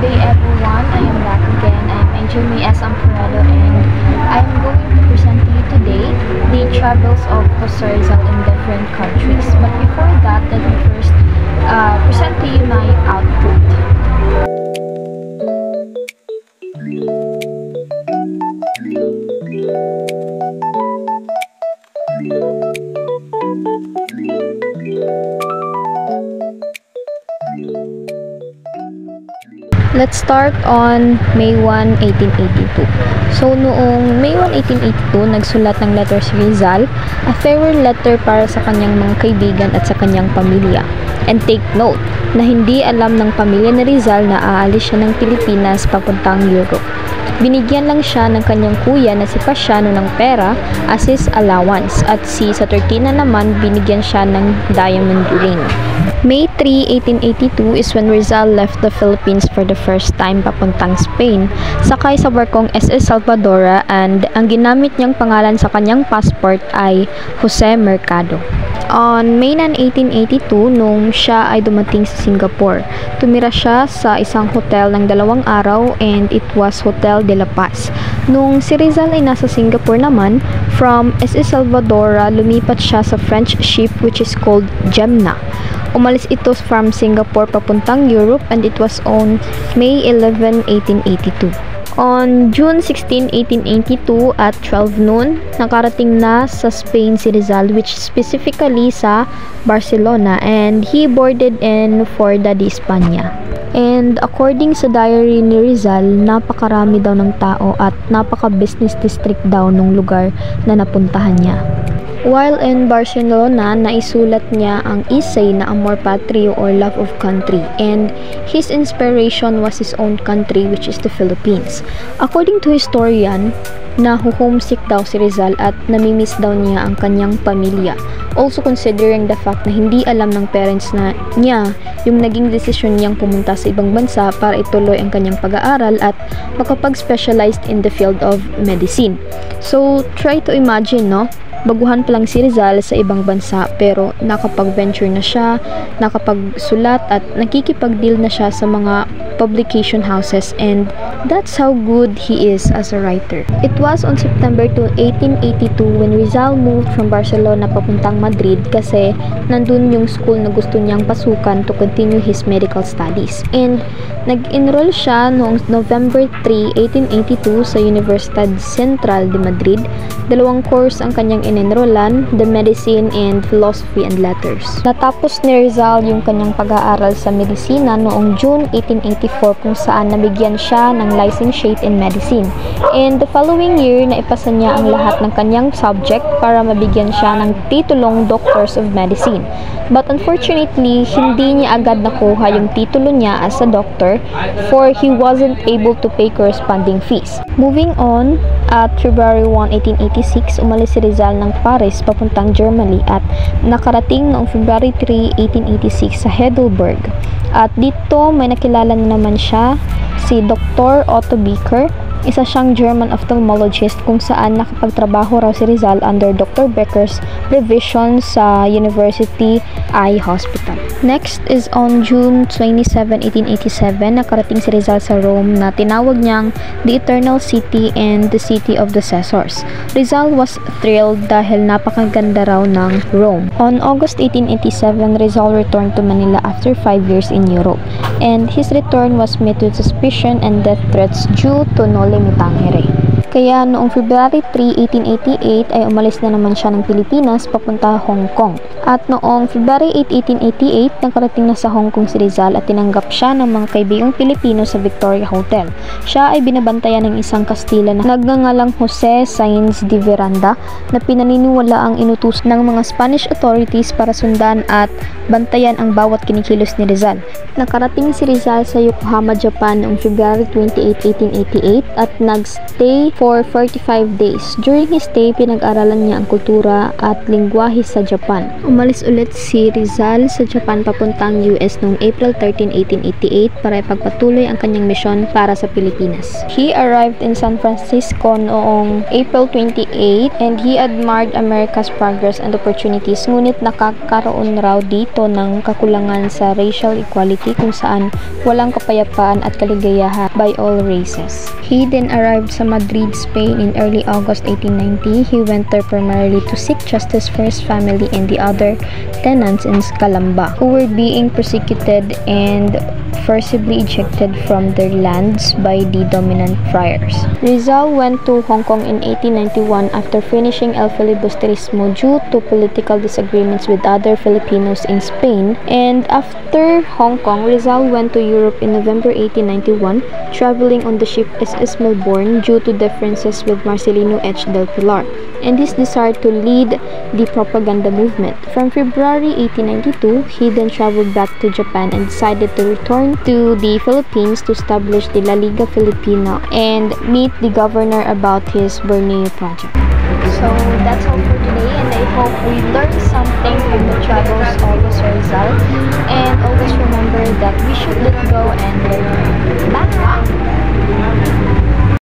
day everyone, I am back again. I am Angel May S. Amparado and I am going to present to you today the travels of Jose Rizal in different countries. But before that, let me first present to you my output. Let's start on May 1, 1882. So, noong May 1, 1882, nagsulat ng letter si Rizal, a farewell letter para sa kanyang mga kaibigan at sa kanyang pamilya. And take note, na hindi alam ng pamilya ni Rizal na aalis siya ng Pilipinas papuntang Europe. Binigyan lang siya ng kanyang kuya na si Pasiano ng pera as his allowance at si Saturtina naman binigyan siya ng diamond ring. May 3, 1882 is when Rizal left the Philippines for the first time papuntang Spain, sakay sa barkong SS Salvadora and ang ginamit niyang pangalan sa kanyang passport ay Jose Mercado. On May 9, 1882, nung siya ay dumating sa Singapore, tumira siya sa isang hotel ng 2 araw and it was Hotel de la Paz. Nung si Rizal ay nasa Singapore naman, from SS Salvadora, lumipat siya sa French ship which is called Gemna. Umalis ito from Singapore papuntang Europe and it was on May 11, 1882. On June 16, 1882 at 12 noon, nakarating na sa Spain si Rizal which specifically sa Barcelona and he boarded in Forda de España. And according sa diary ni Rizal, napakarami daw ng tao at napaka-business district daw ng lugar na napuntahan niya. While in Barcelona, naisulat niya ang essay na Amor Patrio or Love of Country and his inspiration was his own country which is the Philippines. According to historian, homesick daw si Rizal at namimiss daw niya ang kanyang pamilya. Also considering the fact na hindi alam ng parents niya yung naging desisyon niyang pumunta sa ibang bansa para ituloy ang kanyang pag-aaral at makapag-specialized in the field of medicine. So, try to imagine, no? Baguhan pa lang si Rizal sa ibang bansa pero nakapag-venture na siya, nakapagsulat at nakikipag-deal na siya sa mga publication houses and that's how good he is as a writer. It was on September 2, 1882 when Rizal moved from Barcelona papuntang Madrid kasi nandun yung school na gusto niyang pasukan to continue his medical studies. And nag-enroll siya noong November 3, 1882 sa Universidad Central de Madrid. 2 course ang kanyang in-enrollan, the medicine and philosophy and letters. Natapos ni Rizal yung kanyang pag-aaral sa medisina noong June 1884 kung saan nabigyan siya ng licentiate in medicine. And the following year, naipasa niya ang lahat ng kanyang subject para mabigyan siya ng titulong Doctors of Medicine. But unfortunately, hindi niya agad nakuha yung titulo niya as a doctor for he wasn't able to pay corresponding fees. Moving on, at February 1, 1886, umalis si Rizal ng Paris papuntang Germany at nakarating noong February 3, 1886 sa Heidelberg. At dito may nakilala na naman siya si Dr. Otto Becker, isa siyang German ophthalmologist kung saan nakapagtrabaho raw si Rizal under Dr. Becker's revision sa University Eye Hospital. Next is on June 27, 1887, nakarating si Rizal sa Rome na tinawag niyang the Eternal City and the City of the Caesars. Rizal was thrilled dahil napakaganda raw ng Rome. On August 1887, Rizal returned to Manila after 5 years in Europe and his return was met with suspicion and death threats due to Noli Me Tangere. Kaya noong February 3, 1888 ay umalis na naman siya ng Pilipinas papunta Hong Kong. At noong February 8, 1888, nakarating na sa Hong Kong si Rizal at tinanggap siya ng mga kaibigang Pilipino sa Victoria Hotel. Siya ay binabantayan ng isang Kastila na nagngangalang Jose Sainz de Veranda na pinaniniwala ang inutus ng mga Spanish authorities para sundan at bantayan ang bawat kinikilos ni Rizal. Nakarating si Rizal sa Yokohama, Japan noong February 28, 1888 at nagstay for 45 days. During his stay, pinag-aralan niya ang kultura at lingwahe sa Japan. Umalis ulit si Rizal sa Japan papuntang US noong April 13, 1888 para ipagpatuloy ang kanyang misyon para sa Pilipinas. He arrived in San Francisco noong April 28 and he admired America's progress and opportunities, ngunit nakakaroon raw dito ng kakulangan sa racial equality kung saan walang kapayapaan at kaligayahan by all races. He then arrived sa Madrid, Spain in early August 1890. He went there primarily to seek justice for his family and the other tenants in Calamba who were being persecuted and forcibly ejected from their lands by the dominant friars. Rizal went to Hong Kong in 1891 after finishing El Filibusterismo due to political disagreements with other Filipinos in Spain, and after Hong Kong, Rizal went to Europe in November 1891, traveling on the ship SS Melbourne due to differences with Marcelino H. del Pilar and his desire to lead the propaganda movement. From February 1892, he then traveled back to Japan and decided to return to the Philippines to establish the La Liga Filipina and meet the governor about his Borneo project. So that's all for today, and I hope we learned something from the travels of Rizal. And always remember that we should let go and learn. Bye!